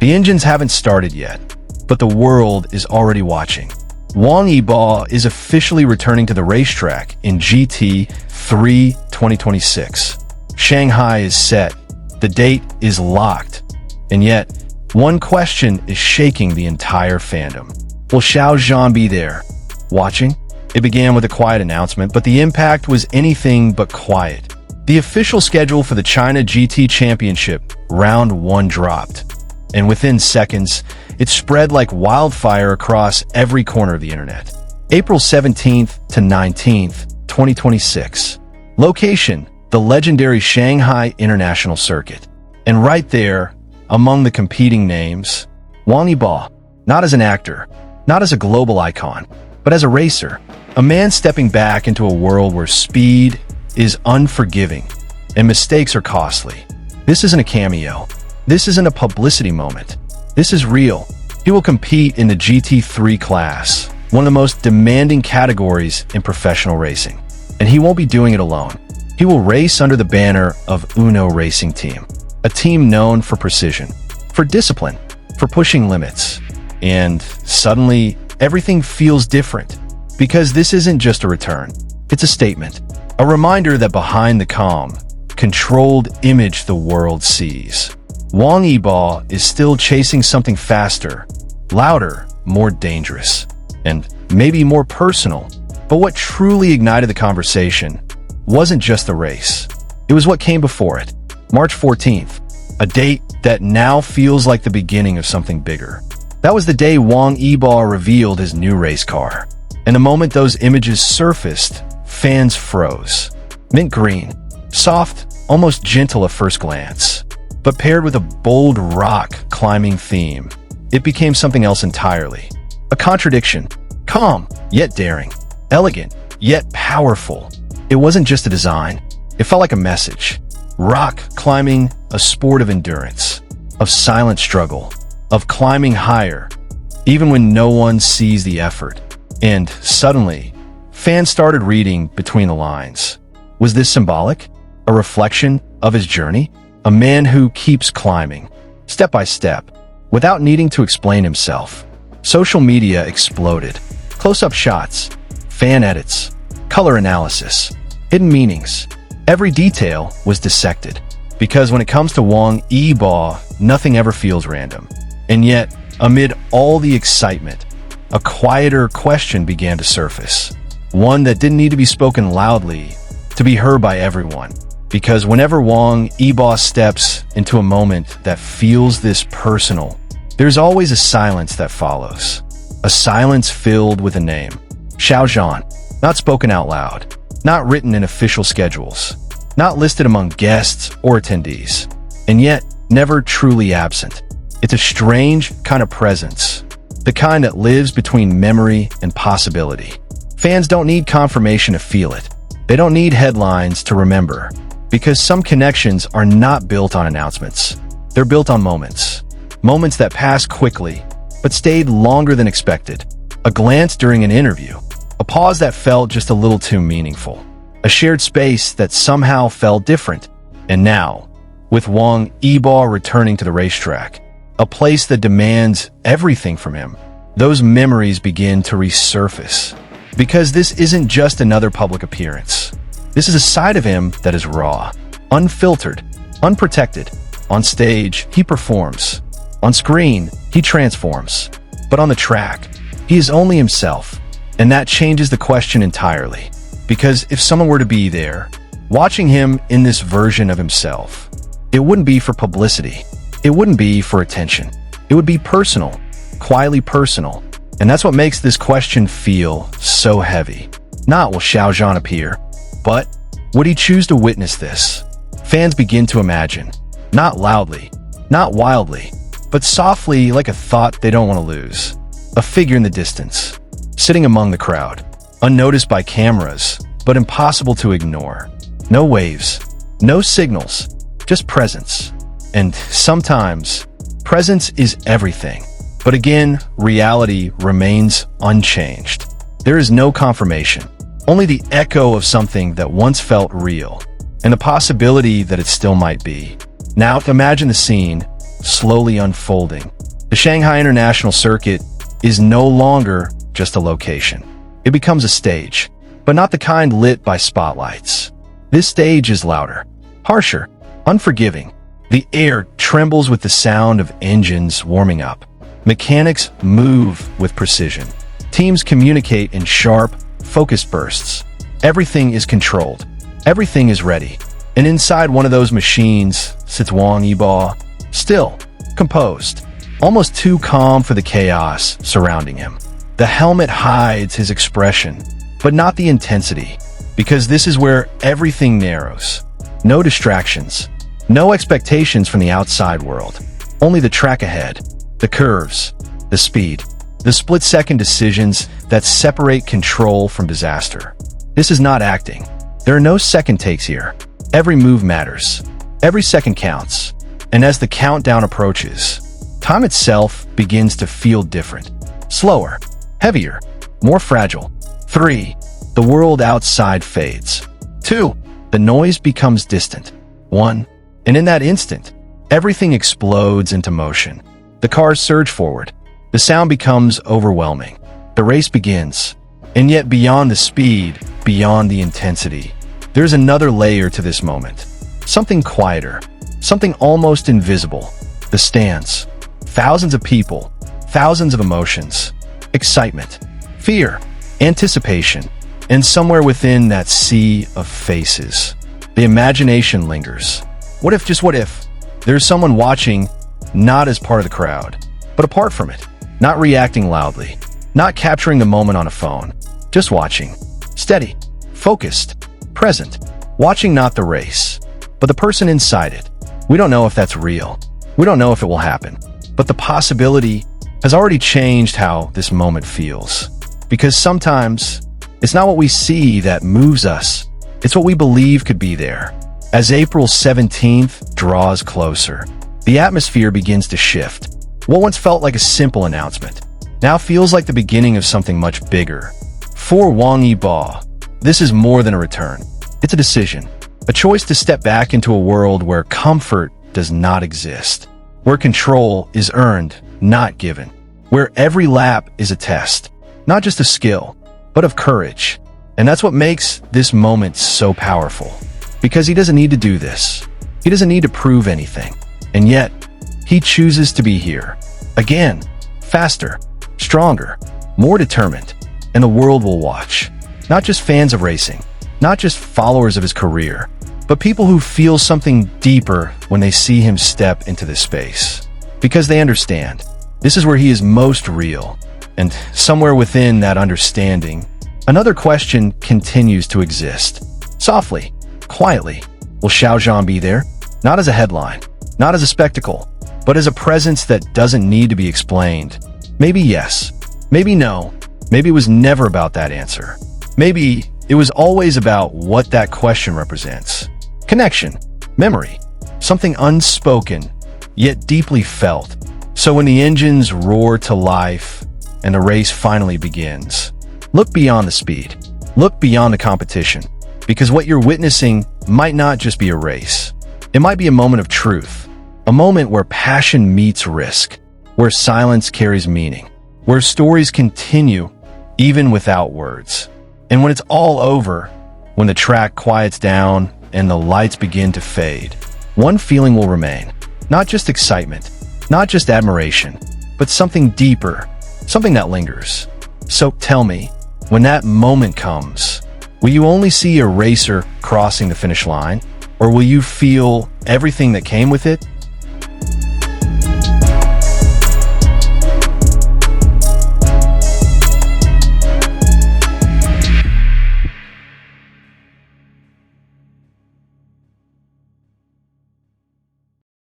The engines haven't started yet, but the world is already watching. Wong Ebar is officially returning to the racetrack in GT3 2026. Shanghai is set. The date is locked. And yet, one question is shaking the entire fandom. Will Xiao Zhan be there? Watching? It began with a quiet announcement, but the impact was anything but quiet. The official schedule for the China GT Championship Round 1 dropped, and within seconds, it spread like wildfire across every corner of the internet. April 17th to 19th, 2026. Location: the legendary Shanghai International Circuit. And right there, among the competing names, Wang Yibo, not as an actor, not as a global icon, but as a racer, a man stepping back into a world where speed is unforgiving and mistakes are costly. This isn't a cameo. This isn't a publicity moment. This is real. He will compete in the GT3 class, one of the most demanding categories in professional racing. And he won't be doing it alone. He will race under the banner of Uno Racing Team, a team known for precision, for discipline, for pushing limits. And suddenly, everything feels different. Because this isn't just a return. It's a statement. A reminder that behind the calm, controlled image the world sees, Wang Yibo is still chasing something faster, louder, more dangerous, and maybe more personal. But what truly ignited the conversation wasn't just the race. It was what came before it. March 14th, a date that now feels like the beginning of something bigger. That was the day Wong Ebar revealed his new race car. And the moment those images surfaced, fans froze. Mint green, soft, almost gentle at first glance. But paired with a bold rock climbing theme, it became something else entirely. A contradiction. Calm, yet daring. Elegant, yet powerful. It wasn't just a design. It felt like a message. Rock climbing, a sport of endurance, of silent struggle, of climbing higher, even when no one sees the effort. And suddenly, fans started reading between the lines. Was this symbolic? A reflection of his journey? A man who keeps climbing, step by step, without needing to explain himself. Social media exploded. Close-up shots, fan edits, color analysis, hidden meanings. Every detail was dissected. Because when it comes to Wong Ebar, nothing ever feels random. And yet, amid all the excitement, a quieter question began to surface. One that didn't need to be spoken loudly to be heard by everyone. Because whenever Wong Ebar steps into a moment that feels this personal, there's always a silence that follows. A silence filled with a name. Xiao Zhan. Not spoken out loud. Not written in official schedules. Not listed among guests or attendees. And yet, never truly absent. It's a strange kind of presence. The kind that lives between memory and possibility. Fans don't need confirmation to feel it. They don't need headlines to remember. Because some connections are not built on announcements. They're built on moments. Moments that pass quickly, but stayed longer than expected. A glance during an interview. A pause that felt just a little too meaningful. A shared space that somehow felt different. And now, with Wong Ebar returning to the racetrack, a place that demands everything from him, those memories begin to resurface. Because this isn't just another public appearance. This is a side of him that is raw, unfiltered, unprotected. On stage, he performs. On screen, he transforms. But on the track, he is only himself. And that changes the question entirely. Because if someone were to be there, watching him in this version of himself, it wouldn't be for publicity. It wouldn't be for attention. It would be personal, quietly personal. And that's what makes this question feel so heavy. Not will Xiao Zhan appear, but would he choose to witness this? Fans begin to imagine, not loudly, not wildly, but softly like a thought they don't want to lose. A figure in the distance, sitting among the crowd, unnoticed by cameras, but impossible to ignore. No waves, no signals, just presence. And sometimes, presence is everything. But again, reality remains unchanged. There is no confirmation, only the echo of something that once felt real, and the possibility that it still might be. Now, imagine the scene. slowly unfolding. The Shanghai International Circuit is no longer just a location. It becomes a stage, but not the kind lit by spotlights. This stage is louder, harsher, unforgiving. The air trembles with the sound of engines warming up. Mechanics move with precision. Teams communicate in sharp, focused bursts. Everything is controlled. Everything is ready. And inside one of those machines sits Wong Ebar, still, composed, almost too calm for the chaos surrounding him. The helmet hides his expression, but not the intensity, because this is where everything narrows. No distractions, no expectations from the outside world, only the track ahead, the curves, the speed, the split-second decisions that separate control from disaster. This is not acting. There are no second takes here. Every move matters. Every second counts. And as the countdown approaches, time itself begins to feel different. Slower, heavier, more fragile. 3. The world outside fades. 2. The noise becomes distant. 1. And in that instant, everything explodes into motion. The cars surge forward. The sound becomes overwhelming. The race begins. And yet beyond the speed, beyond the intensity, there's another layer to this moment. Something quieter, something almost invisible. The stands. Thousands of people, thousands of emotions, excitement, fear, anticipation, and somewhere within that sea of faces, the imagination lingers. What if, just what if, there's someone watching not as part of the crowd, but apart from it, not reacting loudly, not capturing the moment on a phone, just watching, steady, focused, present, watching not the race, but the person inside it. We don't know if that's real. We don't know if it will happen, but the possibility has already changed how this moment feels. Because sometimes it's not what we see that moves us, it's what we believe could be there. As April 17th draws closer, the atmosphere begins to shift. What once felt like a simple announcement now feels like the beginning of something much bigger. For Wong Ebar, this is more than a return. It's a decision, a choice to step back into a world where comfort does not exist, where control is earned, not given, where every lap is a test, not just of skill, but of courage. And that's what makes this moment so powerful, because he doesn't need to do this. He doesn't need to prove anything. And yet, he chooses to be here. Again, faster, stronger, more determined, and the world will watch. Not just fans of racing, not just followers of his career, but people who feel something deeper when they see him step into this space. Because they understand, this is where he is most real. And somewhere within that understanding, another question continues to exist. Softly, quietly, will Xiao Zhan be there? Not as a headline, not as a spectacle, but as a presence that doesn't need to be explained. Maybe yes, maybe no, maybe it was never about that answer. Maybe it was always about what that question represents. Connection, memory, something unspoken, yet deeply felt. So when the engines roar to life and the race finally begins, look beyond the speed, look beyond the competition, because what you're witnessing might not just be a race. It might be a moment of truth, a moment where passion meets risk, where silence carries meaning, where stories continue even without words. And when it's all over, when the track quiets down and the lights begin to fade, one feeling will remain. Not just excitement, not just admiration, but something deeper, something that lingers. So tell me, when that moment comes, will you only see a racer crossing the finish line? Or will you feel everything that came with it?